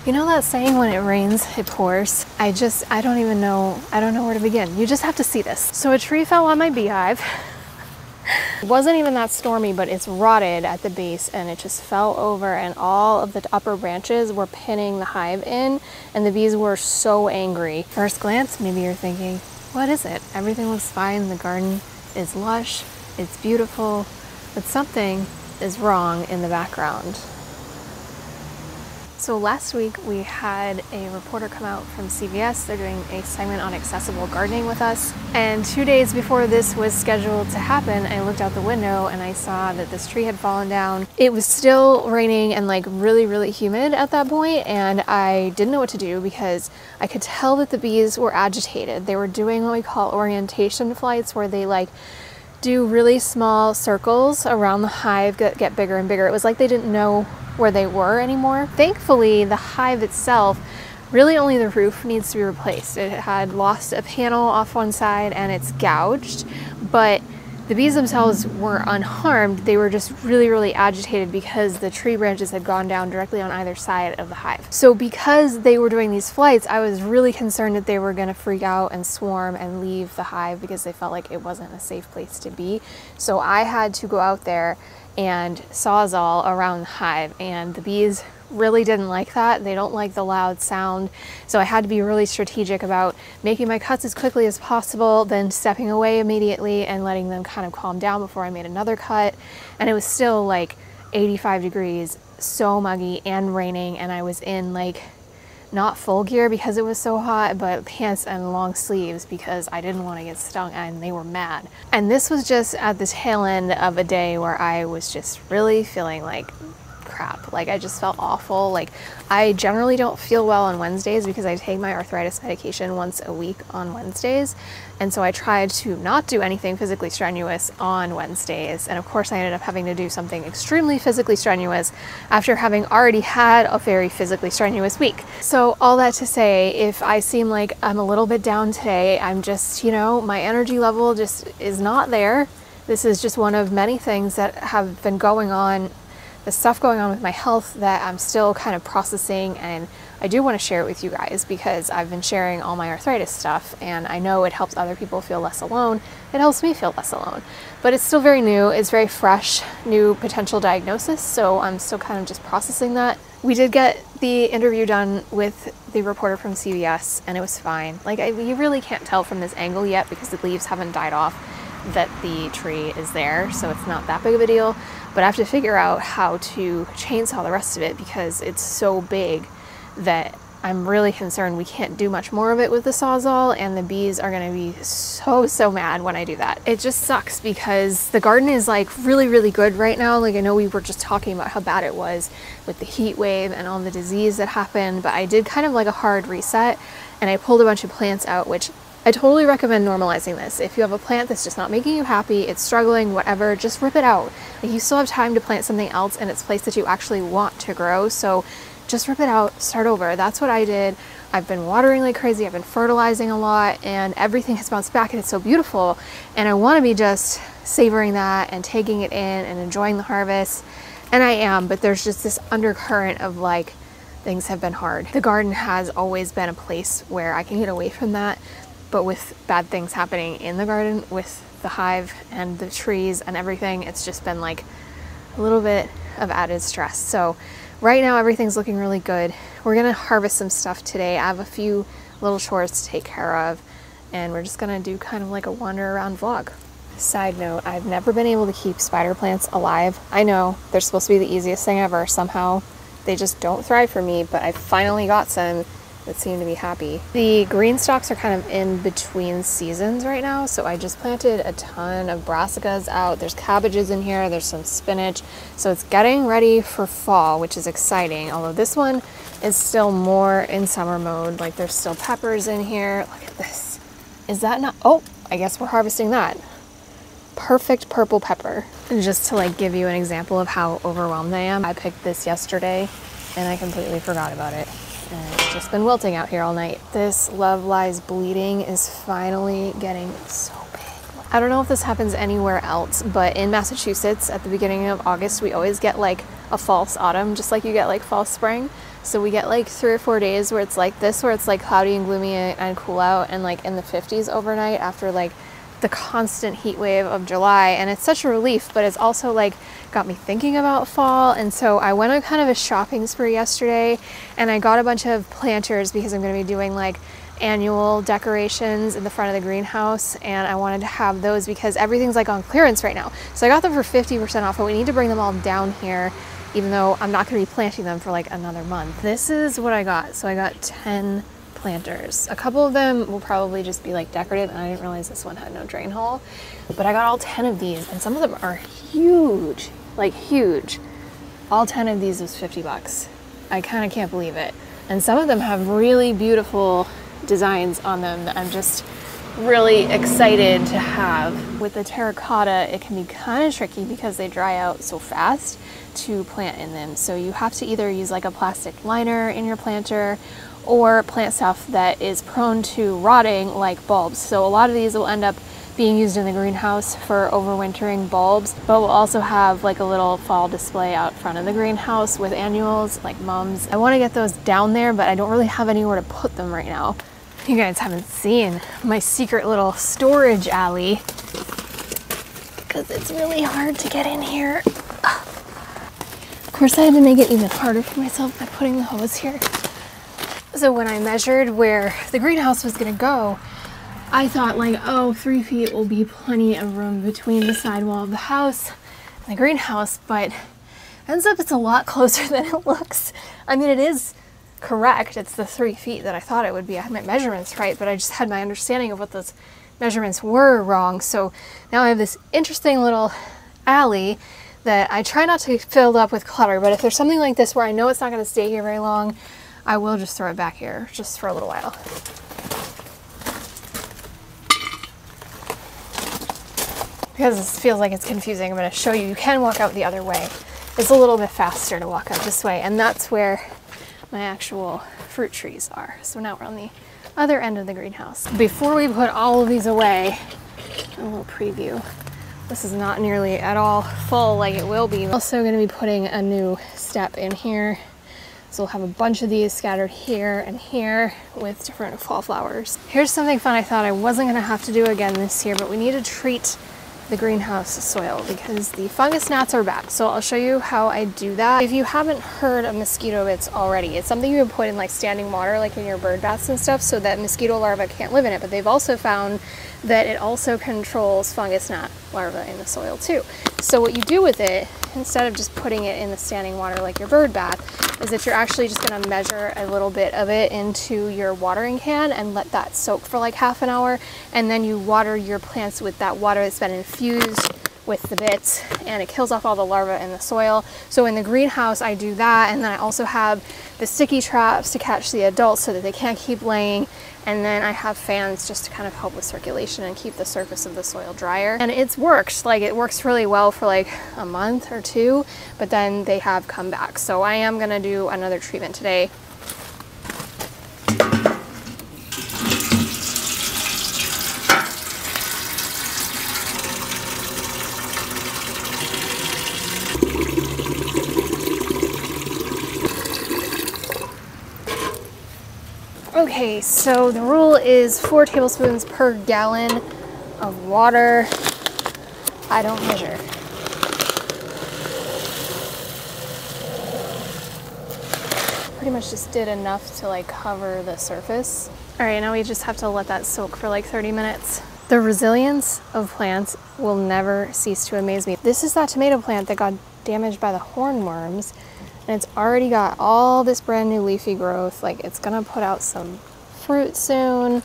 You know that saying, when it rains, it pours? I don't even know, I don't know where to begin. You just have to see this. So a tree fell on my beehive. It wasn't even that stormy, but it's rotted at the base and it just fell over, and all of the upper branches were pinning the hive in, and the bees were so angry. First glance, maybe you're thinking, what is it? Everything looks fine, the garden is lush, it's beautiful, but something is wrong in the background. So last week we had a reporter come out from CVS. They're doing a segment on accessible gardening with us. And 2 days before this was scheduled to happen, I looked out the window and I saw that this tree had fallen down. It was still raining and like really, really humid at that point, and I didn't know what to do because I could tell that the bees were agitated. They were doing what we call orientation flights, where they like do really small circles around the hive that get bigger and bigger. It was like they didn't know where they were anymore. Thankfully, the hive itself, really only the roof needs to be replaced. It had lost a panel off one side and it's gouged, but the bees themselves were unharmed. They were just really, really agitated because the tree branches had gone down directly on either side of the hive. So because they were doing these flights, I was really concerned that they were gonna freak out and swarm and leave the hive because they felt like it wasn't a safe place to be. So I had to go out there and sawzall around the hive, and the bees really didn't like that. They don't like the loud sound. So I had to be really strategic about making my cuts as quickly as possible, then stepping away immediately and letting them kind of calm down before I made another cut. And it was still like 85 degrees, so muggy and raining, and I was in like not full gear because it was so hot, but pants and long sleeves because I didn't want to get stung, and they were mad. And this was just at the tail end of a day where I was just really feeling like crap. Like I just felt awful. Like I generally don't feel well on Wednesdays because I take my arthritis medication once a week on Wednesdays. And so I tried to not do anything physically strenuous on Wednesdays. And of course I ended up having to do something extremely physically strenuous after having already had a very physically strenuous week. So all that to say, if I seem like I'm a little bit down today, I'm just, you know, my energy level just is not there. This is just one of many things that have been going on, the stuff going on with my health that I'm still kind of processing, and I do want to share it with you guys because I've been sharing all my arthritis stuff, and I know it helps other people feel less alone. It helps me feel less alone, but it's still very new. It's very fresh, new potential diagnosis, so I'm still kind of just processing that. We did get the interview done with the reporter from CVS, and it was fine. Like you really can't tell from this angle yet because the leaves haven't died off that the tree is there, so it's not that big of a deal. But I have to figure out how to chainsaw the rest of it because it's so big that I'm really concerned we can't do much more of it with the Sawzall, and the bees are gonna be so mad when I do that. It just sucks because the garden is like really, really good right now. Like I know we were just talking about how bad it was with the heat wave and all the disease that happened, but I did kind of like a hard reset and I pulled a bunch of plants out, which I totally recommend normalizing this. If you have a plant that's just not making you happy, it's struggling, whatever, just rip it out. Like you still have time to plant something else in its place that you actually want to grow. So just rip it out, start over. That's what I did. I've been watering like crazy. I've been fertilizing a lot, and everything has bounced back, and it's so beautiful. And I want to be just savoring that and taking it in and enjoying the harvest. And I am, but there's just this undercurrent of like, things have been hard. The garden has always been a place where I can get away from that. But with bad things happening in the garden, with the hive and the trees and everything, it's just been like a little bit of added stress. So right now everything's looking really good. We're gonna harvest some stuff today. I have a few little chores to take care of, and we're just gonna do kind of like a wander around vlog. Side note, I've never been able to keep spider plants alive. I know they're supposed to be the easiest thing ever. Somehow they just don't thrive for me, but I finally got some that seem to be happy. The green stalks are kind of in between seasons right now, so I just planted a ton of brassicas out. There's cabbages in here, there's some spinach, so it's getting ready for fall, which is exciting, although this one is still more in summer mode. Like there's still peppers in here. Look at this. Is that not, oh, I guess we're harvesting that. Perfect purple pepper. And just to like give you an example of how overwhelmed I am, I picked this yesterday and I completely forgot about it. And it's just been wilting out here all night. This Love Lies Bleeding is finally getting so big. I don't know if this happens anywhere else, but in Massachusetts at the beginning of August, we always get like a false autumn, just like you get like false spring. So we get like 3 or 4 days where it's like this, where it's like cloudy and gloomy and cool out and like in the 50s overnight after like the constant heat wave of July. And it's such a relief, but it's also like got me thinking about fall. And so I went on kind of a shopping spree yesterday and I got a bunch of planters because I'm going to be doing like annual decorations in the front of the greenhouse, and I wanted to have those because everything's like on clearance right now. So I got them for 50% off, but we need to bring them all down here, even though I'm not going to be planting them for like another month. This is what I got. So I got 10 planters. A couple of them will probably just be like decorative, and I didn't realize this one had no drain hole, but I got all 10 of these, and some of them are huge, like huge. All 10 of these was 50 bucks. I kind of can't believe it. And some of them have really beautiful designs on them that I'm just really excited to have. With the terracotta, it can be kind of tricky because they dry out so fast to plant in them. So you have to either use like a plastic liner in your planter or plant stuff that is prone to rotting, like bulbs. So a lot of these will end up being used in the greenhouse for overwintering bulbs, but we'll also have like a little fall display out front of the greenhouse with annuals like mums. I want to get those down there, but I don't really have anywhere to put them right now. You guys haven't seen my secret little storage alley because it's really hard to get in here. Of course, I had to make it even harder for myself by putting the hose here. So when I measured where the greenhouse was going to go, I thought like, oh, 3 feet will be plenty of room between the sidewall of the house and the greenhouse, but ends up it's a lot closer than it looks. I mean, it is correct. It's the 3 feet that I thought it would be. I had my measurements right, but I just had my understanding of what those measurements were wrong. So now I have this interesting little alley that I try not to fill up with clutter, but if there's something like this where I know it's not going to stay here very long, I will just throw it back here just for a little while. Because this feels like it's confusing, I'm going to show you. You can walk out the other way. It's a little bit faster to walk out this way, and that's where my actual fruit trees are. So now we're on the other end of the greenhouse. Before we put all of these away, a little preview. This is not nearly at all full like it will be. I'm also going to be putting a new step in here. So we'll have a bunch of these scattered here and here with different fall flowers. Here's something fun I thought I wasn't going to have to do again this year, but we need to treat the greenhouse soil because the fungus gnats are back. So I'll show you how I do that. If you haven't heard of mosquito bits already, it's something you would put in like standing water, like in your bird baths and stuff, so that mosquito larvae can't live in it. But they've also found that it also controls fungus gnat larvae in the soil too. So what you do with it, instead of just putting it in the standing water like your bird bath, is that you're actually just going to measure a little bit of it into your watering can and let that soak for like half an hour, and then you water your plants with that water that's been infused with the bits, and it kills off all the larvae in the soil. So in the greenhouse I do that, and then I also have the sticky traps to catch the adults so that they can't keep laying, and then I have fans just to kind of help with circulation and keep the surface of the soil drier. And it's worked, like it works really well for like a month or two, but then they have come back. So I am gonna do another treatment today. Okay, so the rule is 4 tablespoons per gallon of water. I don't measure. Pretty much just did enough to like cover the surface. All right, now we just have to let that soak for like 30 minutes. The resilience of plants will never cease to amaze me. This is that tomato plant that got damaged by the hornworms, and it's already got all this brand new leafy growth. Like it's gonna put out some fruit soon.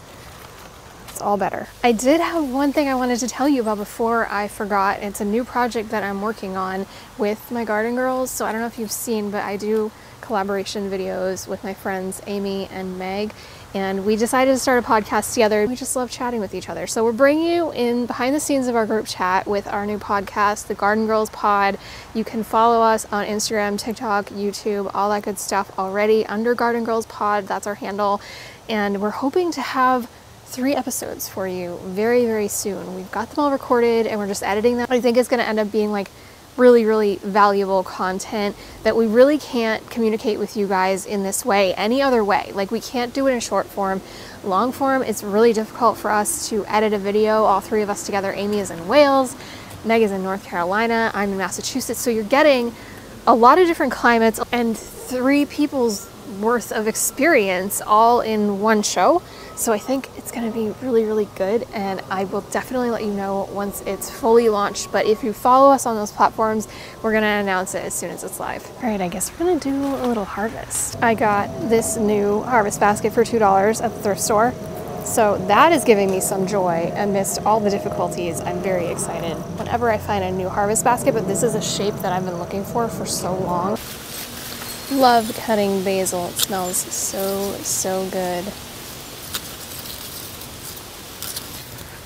It's all better. I did have one thing I wanted to tell you about before I forgot. It's a new project that I'm working on with my garden girls. So I don't know if you've seen, but I do collaboration videos with my friends Amy and Meg, and we decided to start a podcast together. We just love chatting with each other. So we're bringing you in behind the scenes of our group chat with our new podcast, the Garden Girls Pod. You can follow us on Instagram, TikTok, YouTube, all that good stuff already under Garden Girls Pod. That's our handle. And we're hoping to have 3 episodes for you very, very soon. We've got them all recorded and we're just editing them. I think it's going to end up being like really, really valuable content that we really can't communicate with you guys in this way any other way. Like, we can't do it in short form. Long form, it's really difficult for us to edit a video, all three of us together. Amy is in Wales, Meg is in North Carolina, I'm in Massachusetts. So you're getting a lot of different climates and 3 people's worth of experience all in one show. So I think it's going to be really, really good, and I will definitely let you know once it's fully launched. But if you follow us on those platforms, we're going to announce it as soon as it's live. All right, I guess we're going to do a little harvest. I got this new harvest basket for $2 at the thrift store. So that is giving me some joy amidst all the difficulties. I'm very excited whenever I find a new harvest basket, but this is a shape that I've been looking for so long. Love cutting basil. It smells so good.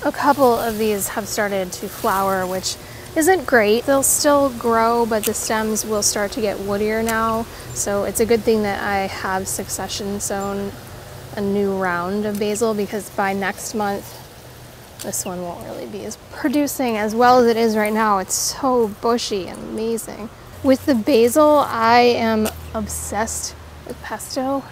A couple of these have started to flower, which isn't great. They'll still grow, but the stems will start to get woodier now. So it's a good thing that I have succession sown a new round of basil, because by next month, this one won't really be as producing as well as it is right now. It's so bushy and amazing. With the basil, I am obsessed with pesto.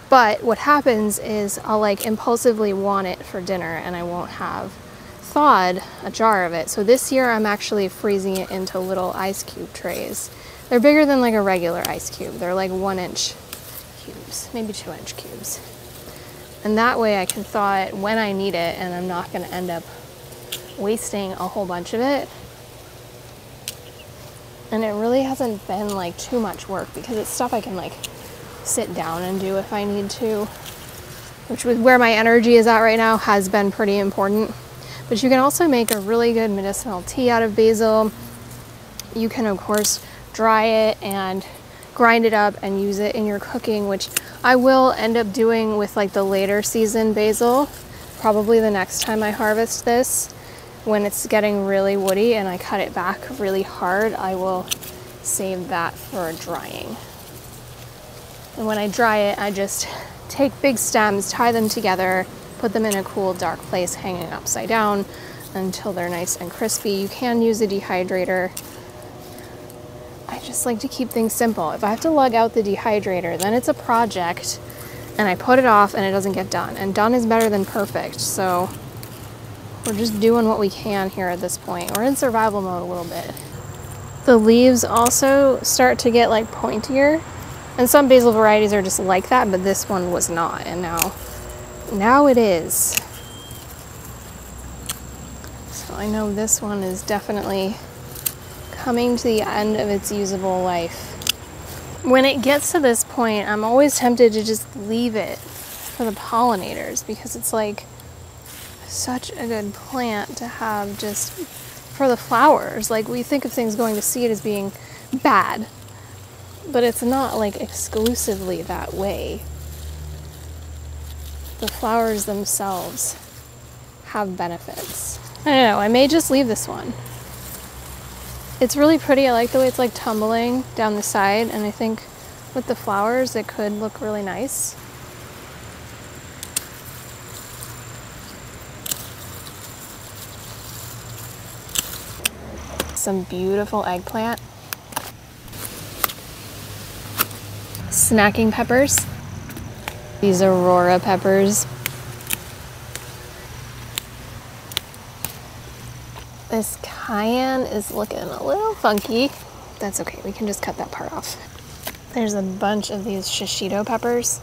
But what happens is I'll like impulsively want it for dinner and I won't have thawed a jar of it. So this year I'm actually freezing it into little ice cube trays. They're bigger than like a regular ice cube. They're like 1-inch cubes, maybe 2-inch cubes. And that way I can thaw it when I need it, and I'm not gonna end up wasting a whole bunch of it. And it really hasn't been like too much work, because it's stuff I can like sit down and do if I need to, which with where my energy is at right now has been pretty important. But you can also make a really good medicinal tea out of basil. You can of course dry it and grind it up and use it in your cooking, which I will end up doing with like the later season basil, probably the next time I harvest this. When it's getting really woody and I cut it back really hard, I will save that for drying. And when I dry it, I just take big stems, tie them together, put them in a cool, dark place, hanging upside down until they're nice and crispy. You can use a dehydrator. I just like to keep things simple. If I have to lug out the dehydrator, then it's a project, and I put it off and it doesn't get done. And done is better than perfect, so we're just doing what we can here at this point. We're in survival mode a little bit. The leaves also start to get like pointier. And some basil varieties are just like that, but this one was not, and now it is. So I know this one is definitely coming to the end of its usable life. When it gets to this point, I'm always tempted to just leave it for the pollinators, because it's like such a good plant to have just for the flowers. Like, we think of things going to seed as being bad, but it's not like exclusively that way. The flowers themselves have benefits. I don't know, I may just leave this one. It's really pretty. I like the way it's like tumbling down the side, and I think with the flowers it could look really nice. Some beautiful eggplant. Snacking peppers. These Aurora peppers. This cayenne is looking a little funky. That's okay, we can just cut that part off. There's a bunch of these shishito peppers.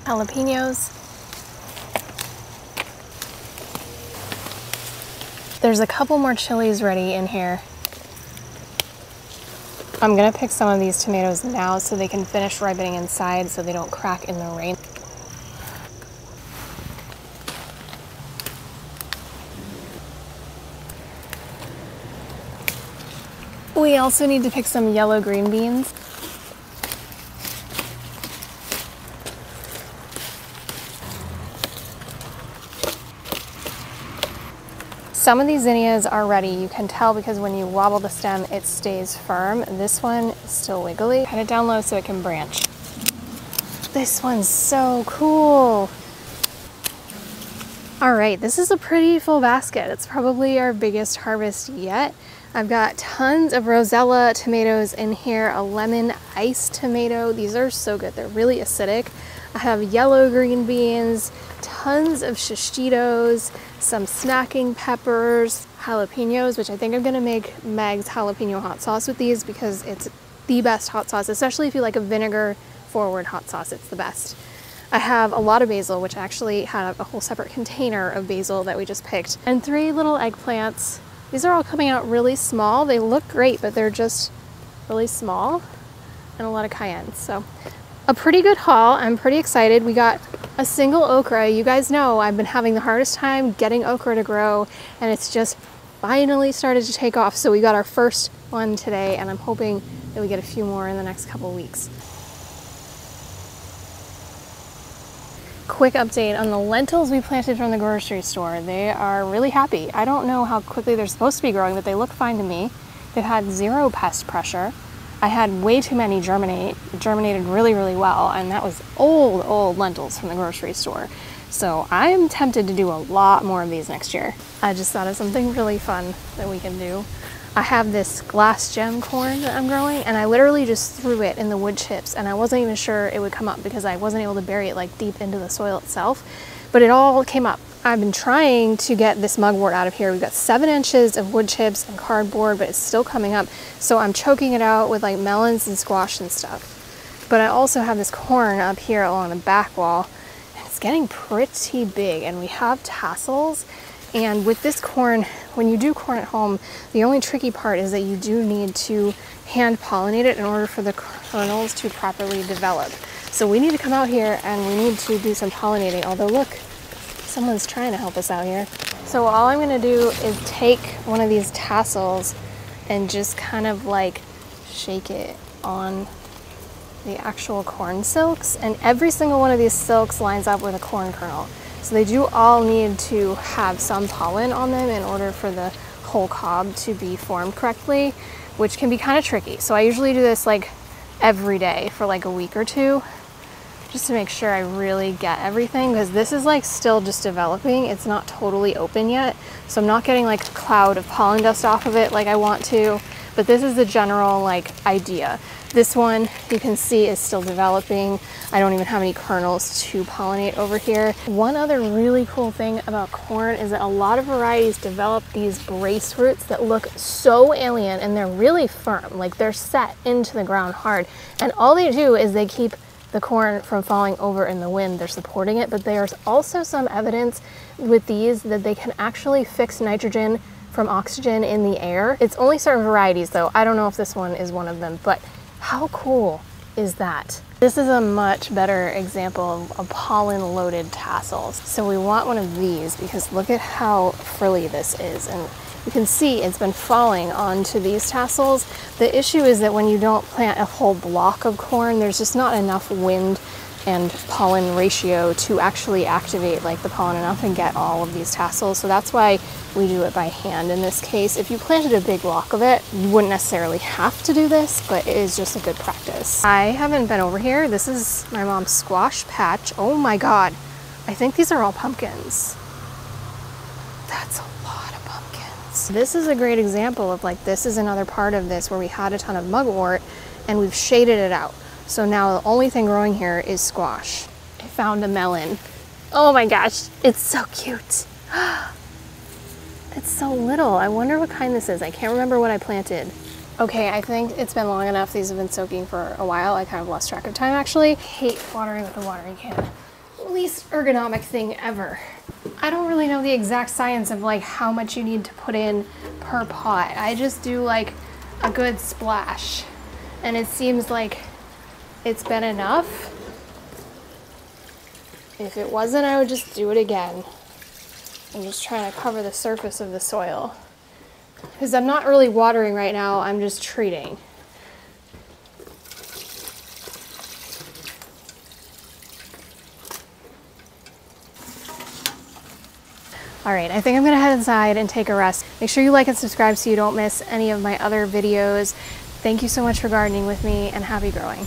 Jalapenos. There's a couple more chilies ready in here. I'm gonna pick some of these tomatoes now so they can finish ripening inside so they don't crack in the rain. We also need to pick some yellow green beans. Some of these zinnias are ready. You can tell because when you wobble the stem, it stays firm. This one is still wiggly. Cut it down low so it can branch. This one's so cool. All right, this is a pretty full basket. It's probably our biggest harvest yet. I've got tons of Rosella tomatoes in here, a lemon iced tomato. These are so good, they're really acidic. I have yellow green beans, tons of shishitos, some snacking peppers, jalapenos, which I think I'm gonna make Meg's jalapeno hot sauce with these because it's the best hot sauce, especially if you like a vinegar forward hot sauce, it's the best. I have a lot of basil, which I actually have a whole separate container of basil that we just picked, and 3 little eggplants. These are all coming out really small. They look great, but they're just really small, and a lot of cayenne. So a pretty good haul. I'm pretty excited. We got a single okra. You guys know I've been having the hardest time getting okra to grow, and it's just finally started to take off. So we got our first one today, and I'm hoping that we get a few more in the next couple weeks. Quick update on the lentils we planted from the grocery store. They are really happy. I don't know how quickly they're supposed to be growing, but they look fine to me. They've had 0 pest pressure. I had way too many germinate. It germinated really, really well, and that was old lentils from the grocery store. So I'm tempted to do a lot more of these next year. I just thought of something really fun that we can do. I have this glass gem corn that I'm growing, and I literally just threw it in the wood chips, and I wasn't even sure it would come up because I wasn't able to bury it like deep into the soil itself, but it all came up. I've been trying to get this mugwort out of here. We've got 7 inches of wood chips and cardboard, but it's still coming up. So I'm choking it out with like melons and squash and stuff. But I also have this corn up here along the back wall, and it's getting pretty big, and we have tassels. And with this corn, when you do corn at home, the only tricky part is that you do need to hand pollinate it in order for the kernels to properly develop. So we need to come out here and we need to do some pollinating, although look, someone's trying to help us out here. So all I'm gonna do is take one of these tassels and just kind of like shake it on the actual corn silks, and every single one of these silks lines up with a corn kernel. So they do all need to have some pollen on them in order for the whole cob to be formed correctly, which can be kind of tricky. So I usually do this like every day for like a week or 2, just to make sure I really get everything, because this is like still just developing. It's not totally open yet, so I'm not getting like a cloud of pollen dust off of it like I want to, but this is the general like idea. This one you can see is still developing. I don't even have any kernels to pollinate over here. One other really cool thing about corn is that a lot of varieties develop these brace roots that look so alien, and they're really firm, like they're set into the ground hard. And all they do is they keep the corn from falling over in the wind. They're supporting it, but there's also some evidence with these that they can actually fix nitrogen from oxygen in the air. It's only certain varieties though. I don't know if this one is one of them, but how cool is that? This is a much better example of pollen-loaded tassels. So we want one of these because look at how frilly this is. And you can see it's been falling onto these tassels. The issue is that when you don't plant a whole block of corn, there's just not enough wind and pollen ratio to actually activate like the pollen enough and get all of these tassels. So that's why we do it by hand in this case. If you planted a big block of it, you wouldn't necessarily have to do this, but it is just a good practice. I haven't been over here. This is my mom's squash patch. Oh my God. I think these are all pumpkins. That's a lot of pumpkins. This is a great example of like, this is another part of this where we had a ton of mugwort and we've shaded it out. So now the only thing growing here is squash. I found a melon. Oh my gosh, it's so cute. It's so little. I wonder what kind this is. I can't remember what I planted. Okay, I think it's been long enough. These have been soaking for a while. I kind of lost track of time actually. Hate watering with a watering can. Least ergonomic thing ever. I don't really know the exact science of like how much you need to put in per pot. I just do like a good splash, and it seems like it's been enough. If it wasn't, I would just do it again. I'm just trying to cover the surface of the soil. Because I'm not really watering right now, I'm just treating. All right, I think I'm gonna head inside and take a rest. Make sure you like and subscribe so you don't miss any of my other videos. Thank you so much for gardening with me, and happy growing.